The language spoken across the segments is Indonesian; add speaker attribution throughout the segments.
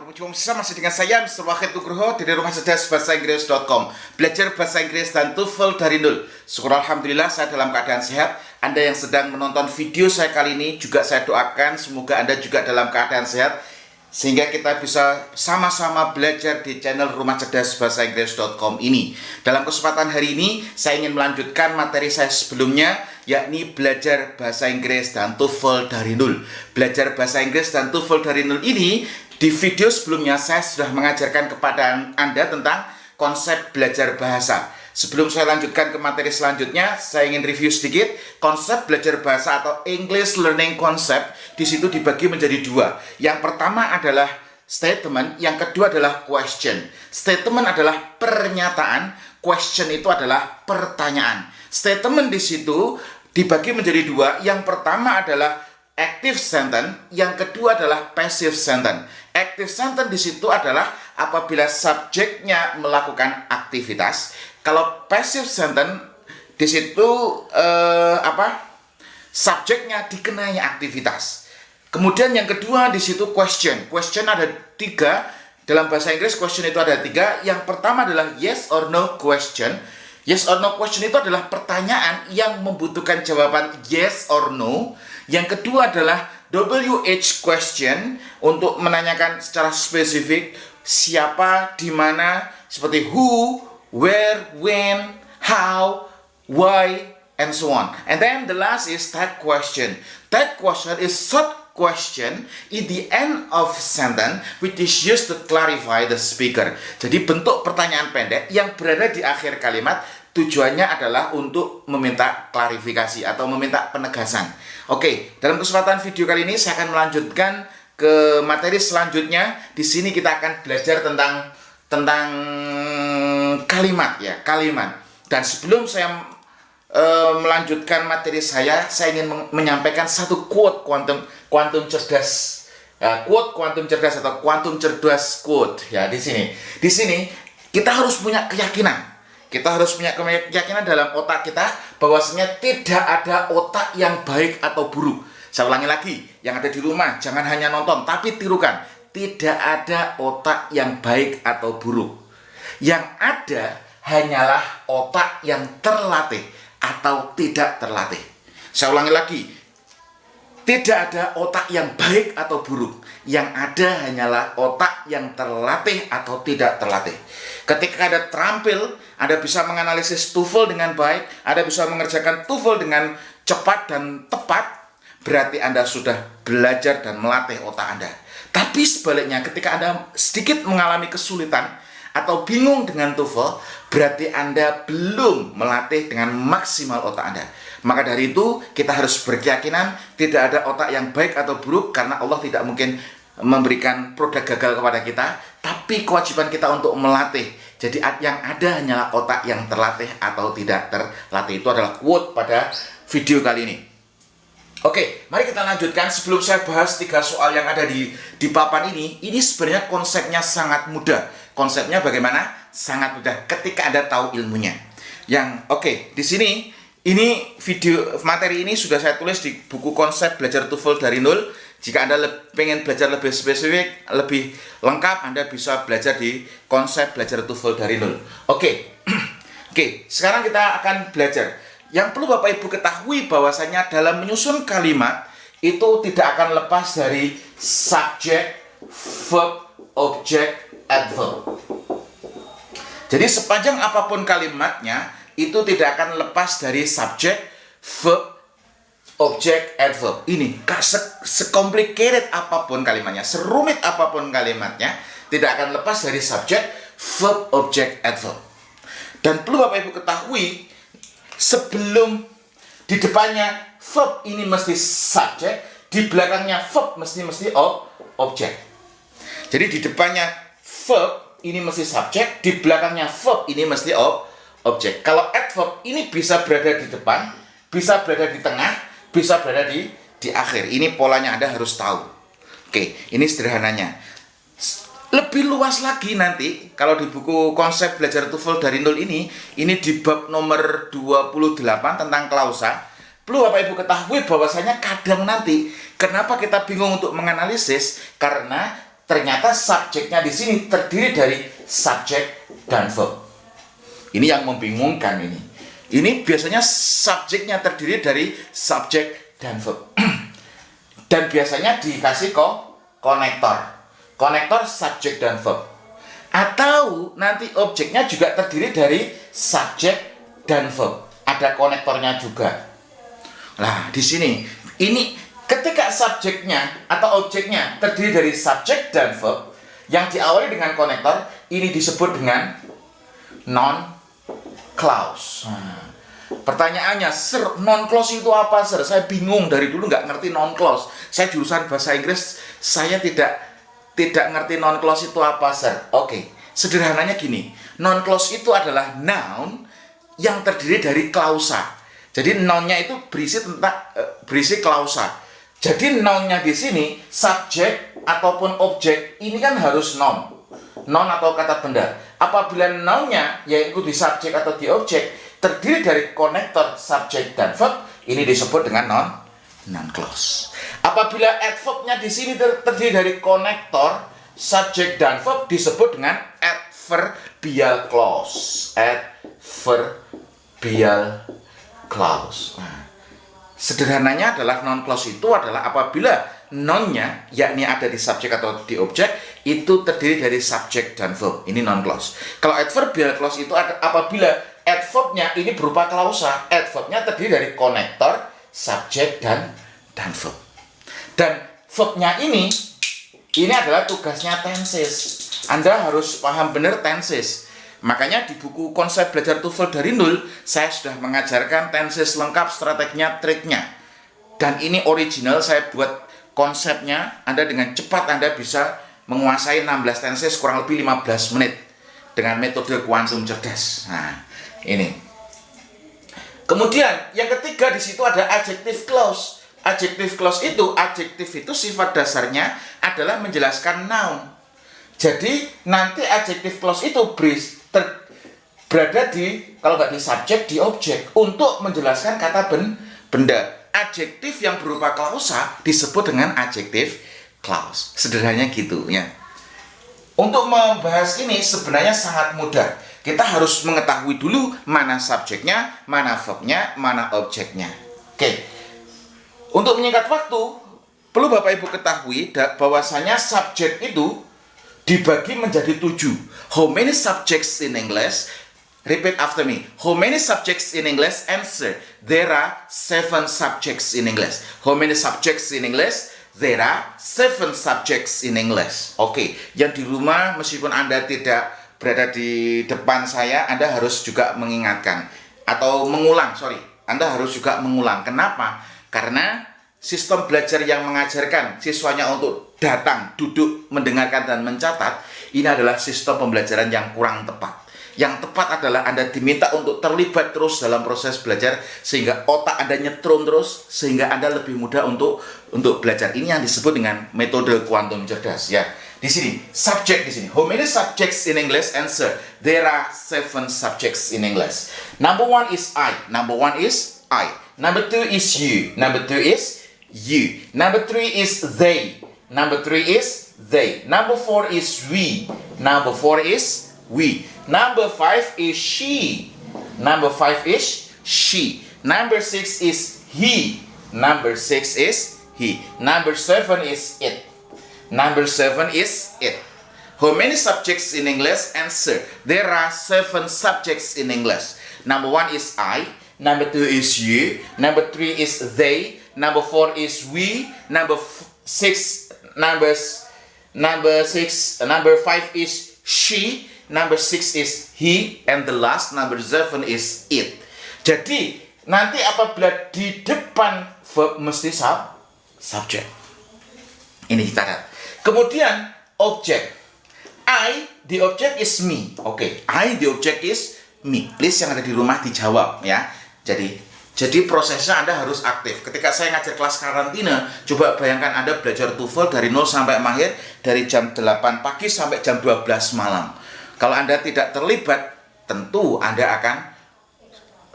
Speaker 1: Berjumpa masih dengan saya Mr. Wahid Nugroho dari Rumah Cerdas Bahasa Inggris.com. Belajar bahasa Inggris dan TOEFL dari nol. Syukur alhamdulillah saya dalam keadaan sehat. Anda yang sedang menonton video saya kali ini juga saya doakan semoga Anda juga dalam keadaan sehat, sehingga kita bisa sama-sama belajar di channel Rumah Cerdas Bahasa Inggris.com ini. Dalam kesempatan hari ini saya ingin melanjutkan materi saya sebelumnya, yakni belajar bahasa Inggris dan TOEFL dari nol. Belajar bahasa Inggris dan TOEFL dari nol ini, di video sebelumnya saya sudah mengajarkan kepada Anda tentang konsep belajar bahasa. Sebelum saya lanjutkan ke materi selanjutnya, saya ingin review sedikit konsep belajar bahasa atau English Learning Concept. Di situ dibagi menjadi dua. Yang pertama adalah statement, yang kedua adalah question. Statement adalah pernyataan, question itu adalah pertanyaan. Statement di situ dibagi menjadi dua. Yang pertama adalah active sentence, yang kedua adalah passive sentence. Active sentence di situ adalah apabila subjeknya melakukan aktivitas. Kalau passive sentence di situ subjeknya dikenai aktivitas. Kemudian yang kedua di situ question. Question ada tiga. Dalam bahasa Inggris question itu ada tiga. Yang pertama adalah yes or no question. Yes or no question itu adalah pertanyaan yang membutuhkan jawaban yes or no. Yang kedua adalah WH question, untuk menanyakan secara spesifik siapa, di mana, seperti who, where, when, how, why, and so on. And then the last is that question. That question is short question in the end of sentence which is used to clarify the speaker. Jadi bentuk pertanyaan pendek yang berada di akhir kalimat, tujuannya adalah untuk meminta klarifikasi atau meminta penegasan. Oke, dalam kesempatan video kali ini saya akan melanjutkan ke materi selanjutnya. Di sini kita akan belajar tentang kalimat ya, kalimat. Dan sebelum saya melanjutkan materi saya ingin menyampaikan satu quote kuantum cerdas. Quote kuantum cerdas atau kuantum cerdas quote ya di sini. Di sini kita harus punya keyakinan. Kita harus punya keyakinan dalam otak kita bahwasanya tidak ada otak yang baik atau buruk. Saya ulangi lagi, yang ada di rumah jangan hanya nonton tapi tirukan. Tidak ada otak yang baik atau buruk. Yang ada hanyalah otak yang terlatih atau tidak terlatih. Saya ulangi lagi. Tidak ada otak yang baik atau buruk. Yang ada hanyalah otak yang terlatih atau tidak terlatih. Ketika Anda terampil, Anda bisa menganalisis TOEFL dengan baik, Anda bisa mengerjakan TOEFL dengan cepat dan tepat, berarti Anda sudah belajar dan melatih otak Anda. Tapi sebaliknya, ketika Anda sedikit mengalami kesulitan atau bingung dengan TOEFL, berarti Anda belum melatih dengan maksimal otak Anda. Maka dari itu, kita harus berkeyakinan tidak ada otak yang baik atau buruk, karena Allah tidak mungkin memberikan produk gagal kepada kita, tapi kewajiban kita untuk melatih. Jadi yang ada hanyalah otak yang terlatih atau tidak terlatih. Itu adalah quote pada video kali ini. Oke, mari kita lanjutkan. Sebelum saya bahas 3 soal yang ada di papan ini sebenarnya konsepnya sangat mudah. Konsepnya bagaimana? Sangat mudah ketika Anda tahu ilmunya. Di sini ini video materi ini sudah saya tulis di buku konsep belajar TOEFL dari nol. Jika Anda pengen belajar lebih spesifik, lebih lengkap, Anda bisa belajar di konsep belajar TOEFL dari nol. Oke, sekarang kita akan belajar. Yang perlu Bapak Ibu ketahui bahwasanya dalam menyusun kalimat itu tidak akan lepas dari subject, verb, object, adverb. Jadi sepanjang apapun kalimatnya, itu tidak akan lepas dari subject, verb, object, adverb. Ini sekomplikated apapun kalimatnya, serumit apapun kalimatnya, tidak akan lepas dari subject, verb, object, adverb. Dan perlu Bapak Ibu ketahui, sebelum di depannya verb ini mesti subject, di belakangnya verb mesti object. Jadi di depannya verb ini mesti subject, di belakangnya verb ini mesti object. Kalau adverb ini bisa berada di depan, bisa berada di tengah, bisa berada di akhir. Ini polanya Anda harus tahu. Oke, ini sederhananya. Lebih luas lagi nanti kalau di buku konsep belajar TOEFL dari nol ini di bab nomor 28 tentang klausa. Perlu Bapak Ibu ketahui bahwasanya kadang nanti kenapa kita bingung untuk menganalisis, karena ternyata subjeknya di sini terdiri dari subjek dan verb. Ini yang membingungkan ini. Ini biasanya subjeknya terdiri dari subjek dan verb. Dan biasanya dikasih konektor. Konektor subjek dan verb. Atau nanti objeknya juga terdiri dari subjek dan verb. Ada konektornya juga. Nah, di sini ini ketika subjeknya atau objeknya terdiri dari subjek dan verb yang diawali dengan konektor, ini disebut dengan non clause. Nah, pertanyaannya, Sir, non clause itu apa, Sir? Saya bingung, dari dulu nggak ngerti non clause. Saya jurusan bahasa Inggris, saya tidak ngerti non clause itu apa, Sir. Oke, sederhananya gini, non clause itu adalah noun yang terdiri dari klausa. Jadi nounnya itu berisi klausa. Jadi nounnya di sini subjek ataupun objek ini kan harus noun atau kata benda. Apabila nounnya yaitu di subjek atau di objek terdiri dari konektor subjek dan verb, ini disebut dengan non clause. Apabila adverbnya di sini terdiri dari konektor subjek dan verb, disebut dengan adverbial clause. Adverbial clause. Nah, sederhananya adalah non clause itu adalah apabila nounnya yakni ada di subjek atau di objek itu terdiri dari subjek dan verb. Ini non clause. Kalau adverbial clause itu apabila adverbnya ini berupa klausa, adverbnya terdiri dari konektor subjek dan verb. Dan verbnya ini adalah tugasnya tenses. Anda harus paham benar tenses. Makanya di buku konsep belajar TOEFL dari nol, saya sudah mengajarkan tenses lengkap, strateginya, triknya. Dan ini original, saya buat konsepnya. Anda dengan cepat Anda bisa menguasai 16 tenses kurang lebih 15 menit dengan metode kuantum cerdas. Nah, ini. Kemudian yang ketiga di situ ada adjective clause. Adjective clause itu, adjektif itu sifat dasarnya adalah menjelaskan noun. Jadi nanti adjective clause itu berada di, kalau nggak di subjek, di objek untuk menjelaskan kata benda. Adjektif yang berupa klausa disebut dengan adjective clause. Sederhananya gitu ya. Untuk membahas ini sebenarnya sangat mudah. Kita harus mengetahui dulu mana subjeknya, mana verbnya, mana objeknya. Oke. Untuk menyingkat waktu, perlu Bapak Ibu ketahui bahwasanya subjek itu dibagi menjadi 7. How many subjects in English? Repeat after me. How many subjects in English? Answer. There are 7 subjects in English. How many subjects in English? There are 7 subjects in English. Oke, yang di rumah meskipun Anda tidak berada di depan saya, Anda harus juga mengingatkan atau mengulang, Anda harus juga mengulang. Kenapa? Karena sistem belajar yang mengajarkan siswanya untuk datang, duduk, mendengarkan, dan mencatat, ini adalah sistem pembelajaran yang kurang tepat. Yang tepat adalah Anda diminta untuk terlibat terus dalam proses belajar, sehingga otak Anda nyetrum terus, sehingga Anda lebih mudah untuk belajar. Ini yang disebut dengan metode kuantum cerdas. Ya, di sini, subject di sini. How many subjects in English? Answer. There are 7 subjects in English. Number 1 is I. Number 1 is I. Number 2 is you. Number 2 is you. Number 3 is they. Number 3 is they. Number 4 is we. Number 4 is we. Number 5 is she. Number 5 is she. Number 6 is he. Number 6 is he. Number 7 is it. Number 7 is it. How many subjects in English? Answer. There are 7 subjects in English. Number 1 is I. Number 2 is you. Number 3 is they. Number 4 is we. Number 5 is she. Number 6 is he. And the last, number 7 is it. Jadi, nanti apabila di depan verb mesti subjek. Ini catat. Kemudian, objek. I, the object is me. Oke, I, the object is me. Please yang ada di rumah dijawab ya. Jadi prosesnya Anda harus aktif. Ketika saya ngajar kelas karantina, coba bayangkan Anda belajar TOEFL dari 0 sampai mahir, dari jam 8 pagi sampai jam 12 malam. Kalau Anda tidak terlibat, tentu Anda akan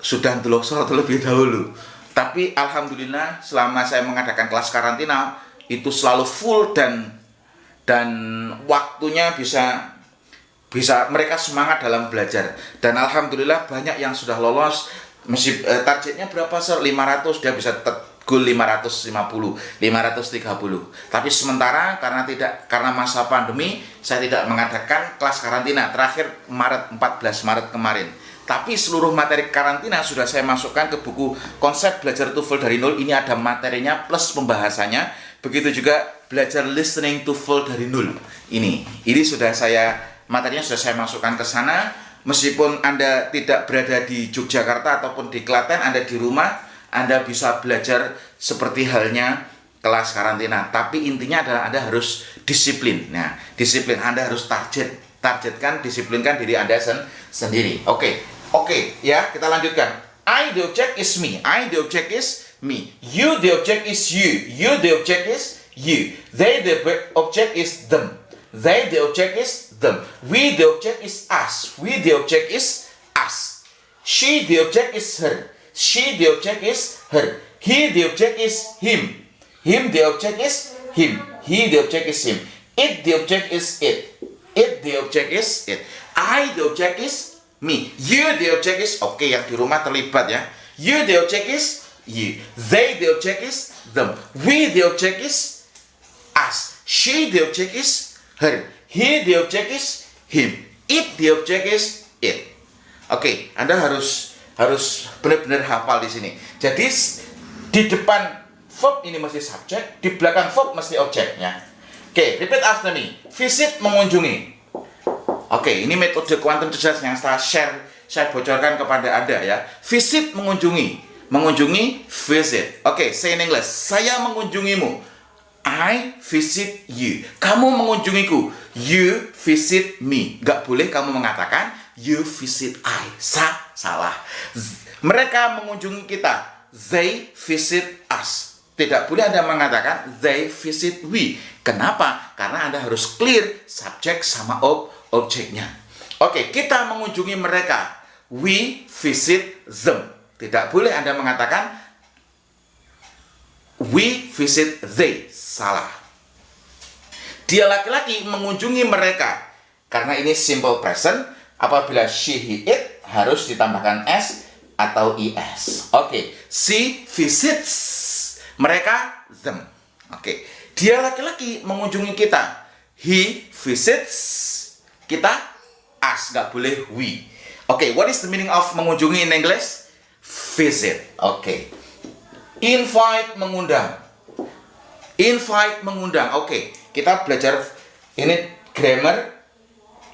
Speaker 1: sudah ndelokso terlebih dahulu. Tapi Alhamdulillah selama saya mengadakan kelas karantina, itu selalu full dan dan waktunya bisa mereka semangat dalam belajar. Dan alhamdulillah banyak yang sudah lolos. Targetnya berapa sir? 500, dia bisa goal 550, 530. Tapi sementara karena masa pandemi, saya tidak mengadakan kelas karantina. Terakhir 14 Maret kemarin. Tapi seluruh materi karantina sudah saya masukkan ke buku konsep belajar TOEFL dari nol. Ini ada materinya plus pembahasannya. Begitu juga belajar listening TOEFL dari nol. Ini materinya sudah saya masukkan ke sana. Meskipun Anda tidak berada di Yogyakarta ataupun di Klaten, Anda di rumah, Anda bisa belajar seperti halnya kelas karantina. Tapi intinya adalah Anda harus disiplin. Nah, disiplin, Anda harus targetkan, disiplinkan diri Anda sendiri. Oke, ya, kita lanjutkan. I, the object is me. I, the object is me. You, the object is you. You, the object is you. They, the object is them. They, the object is them. We, the object is us. We, the object is us. She, the object is her. She, the object is her. He, the object is him. Him, the object is him. He, the object is him. It, the object is it. It, the object is it. I, the object is me. You, the object is, oke, yang di rumah terlibat ya. You, the object is you. They, the object is them. We, the object is us. She, the object is her. He, the object is him. It, the object is it. Oke, Anda harus benar-benar hafal di sini. Jadi di depan verb ini mesti subjek, di belakang verb mesti objeknya. Oke, repeat after me. Visit, mengunjungi. Oke, ini metode kuantum cerdas yang saya bocorkan kepada Anda ya. Visit, mengunjungi. Mengunjungi, visit. Oke, say in English. Saya mengunjungimu. I visit you. Kamu mengunjungiku. You visit me. Gak boleh kamu mengatakan you visit I. Salah. Mereka mengunjungi kita. They visit us. Tidak boleh Anda mengatakan they visit we. Kenapa? Karena Anda harus clear subjek sama objeknya. Oke, kita mengunjungi mereka. We visit them. Tidak boleh Anda mengatakan we visit they. Salah. Dia laki-laki mengunjungi mereka. Karena ini simple present, apabila she, he, it harus ditambahkan s atau es. Oke, she visits mereka, them. Oke, dia laki-laki mengunjungi kita. He visits kita, us. Gak boleh we. Oke, what is the meaning of mengunjungi in English? Visit. Oke. Invite, mengundang. Invite, mengundang. Oke, kita belajar ini grammar,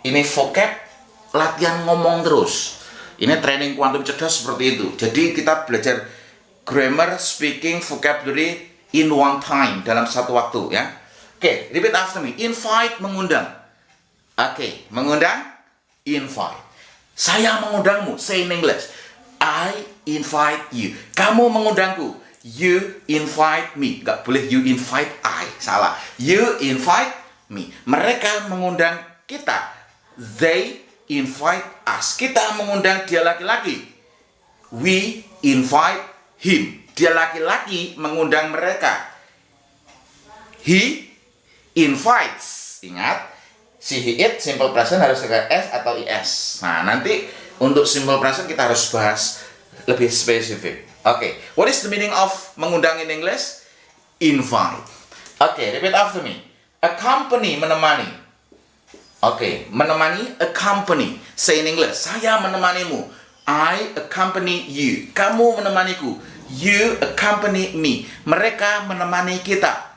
Speaker 1: ini vocab, latihan ngomong terus. Ini training kuantum cerdas seperti itu. Jadi kita belajar grammar, speaking, vocabulary in one time, dalam satu waktu ya. Oke, repeat after me. Invite, mengundang. Oke, mengundang, invite. Saya mengundangmu. Say in English. I invite you. Kamu mengundangku. You invite me. Gak boleh you invite I. Salah. You invite me. Mereka mengundang kita. They invite us. Kita mengundang dia laki-laki. We invite him. Dia laki-laki mengundang mereka. He invites. Ingat, si, he, it, simple present harus dengan s atau is. Nah, nanti untuk simple present kita harus bahas lebih spesifik. Oke, what is the meaning of mengundang in English? Invite. Oke, repeat after me. Accompany, menemani. Oke, menemani, accompany. Say in English. Saya menemanimu. I accompany you. Kamu menemaniku. You accompany me. Mereka menemani kita.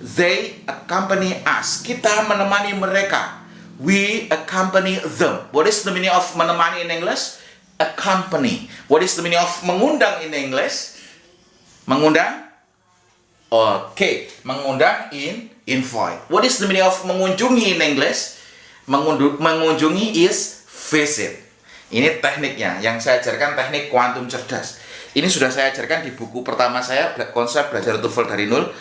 Speaker 1: They accompany us. Kita menemani mereka. We accompany them. What is the meaning of menemani in English? Accompany. What is the meaning of mengundang in English? Mengundang? Oke, mengundang invite. What is the meaning of mengunjungi in English? Mengunjungi is visit. Ini tekniknya yang saya ajarkan, teknik kuantum cerdas. Ini sudah saya ajarkan di buku pertama saya, konsep belajar TOEFL dari nol.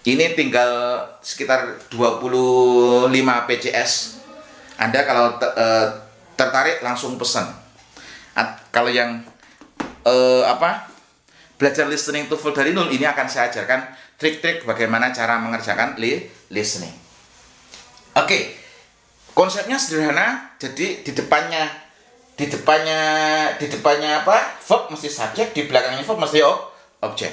Speaker 1: Ini tinggal sekitar 25 PCS. Anda kalau tertarik langsung pesan. Kalau yang belajar listening TOEFL dari nol, ini akan saya ajarkan trik-trik bagaimana cara mengerjakan listening. Oke, konsepnya sederhana. Jadi di depannya apa? Verb mesti subjek, di belakangnya verb mesti objek.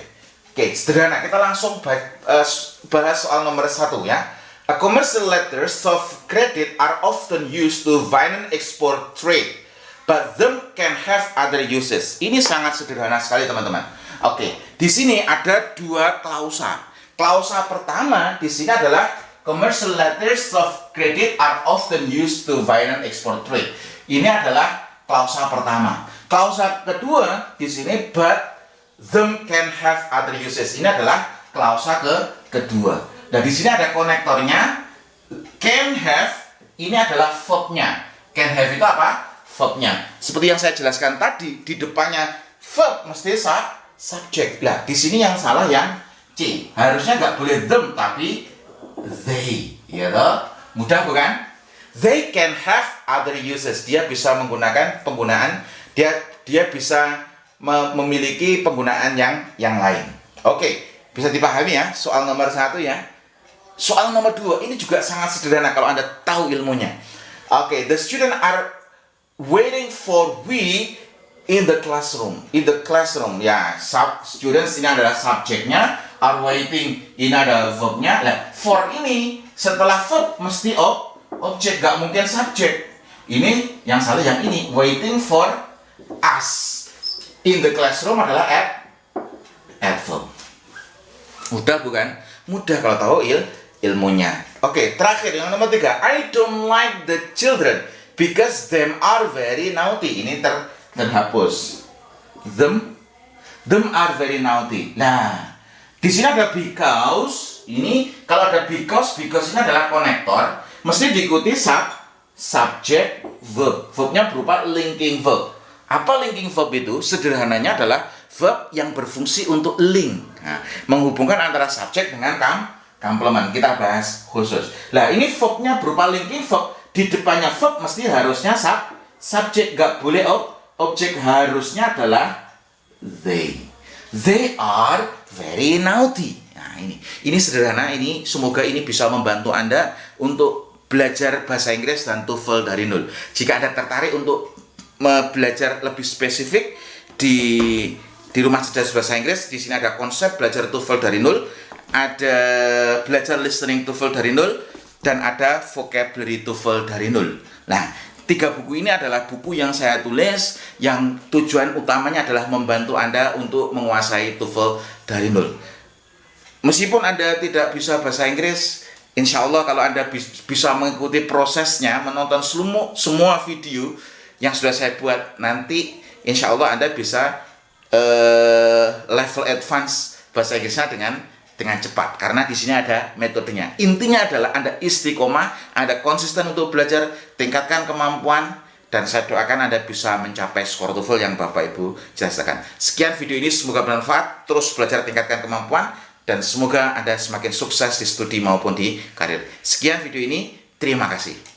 Speaker 1: Oke, sederhana. Kita langsung bahas soal nomor 1 ya. A commercial letters of credit are often used to finance export trade, but them can have other uses. Ini sangat sederhana sekali teman-teman. Oke, di sini ada 2 klausa. Klausa pertama di sini adalah commercial letters of credit are often used to finance export trade. Ini adalah klausa pertama. Klausa kedua di sini, but them can have other uses. Ini adalah klausa kedua. Nah, di sini ada konektornya. Can have ini adalah verbnya. Can have itu apa? Verbnya. Seperti yang saya jelaskan tadi, di depannya verb mesti subjek. Nah, di sini yang salah yang C. Harusnya nggak boleh them, tapi they. Ya toh? Mudah bukan? They can have other uses. Dia bisa menggunakan penggunaan. Dia bisa memiliki penggunaan yang lain. Oke, bisa dipahami ya soal nomor 1 ya. Soal nomor 2 ini juga sangat sederhana kalau Anda tahu ilmunya. Oke, the student are waiting for we in the classroom. In the classroom ya, students ini adalah subjeknya, are waiting ini adalah verbnya. Nah, for ini setelah verb mesti objek, gak mungkin subjek. Ini yang salah yang ini, waiting for us. In the classroom adalah at verb. Mudah bukan? Mudah kalau tahu ilmunya. Oke, terakhir yang nomor 3. I don't like the children because them are very naughty. Ini terhapus. Them are very naughty. Nah, di sini ada because. Ini kalau ada because ini adalah konektor, mesti diikuti subject verb. Verbnya berupa linking verb. Apa linking verb itu? Sederhananya adalah verb yang berfungsi untuk link. Nah, menghubungkan antara subjek dengan komplement. Kita bahas khusus. Nah, ini verbnya berupa linking verb. Di depannya verb mesti harusnya subjek, gak boleh objek. Harusnya adalah they. They are very naughty. Nah, ini sederhana. Ini semoga ini bisa membantu Anda untuk belajar bahasa Inggris dan TOEFL dari nol. Jika Anda tertarik untuk belajar lebih spesifik di Rumah Cerdas Bahasa Inggris, di sini ada konsep belajar TOEFL dari nol, ada belajar listening TOEFL dari nol, dan ada vocabulary TOEFL dari nol. Nah, 3 buku ini adalah buku yang saya tulis yang tujuan utamanya adalah membantu Anda untuk menguasai TOEFL dari nol. Meskipun Anda tidak bisa bahasa Inggris, insya Allah kalau Anda bisa mengikuti prosesnya, menonton semua video yang sudah saya buat, nanti insya Allah Anda bisa level advance bahasa Inggrisnya dengan cepat, karena di sini ada metodenya. Intinya adalah Anda istiqomah, Anda konsisten untuk belajar, tingkatkan kemampuan, dan saya doakan Anda bisa mencapai skor TOEFL yang Bapak Ibu jelaskan. Sekian video ini, semoga bermanfaat. Terus belajar, tingkatkan kemampuan, dan semoga Anda semakin sukses di studi maupun di karir. Sekian video ini, terima kasih.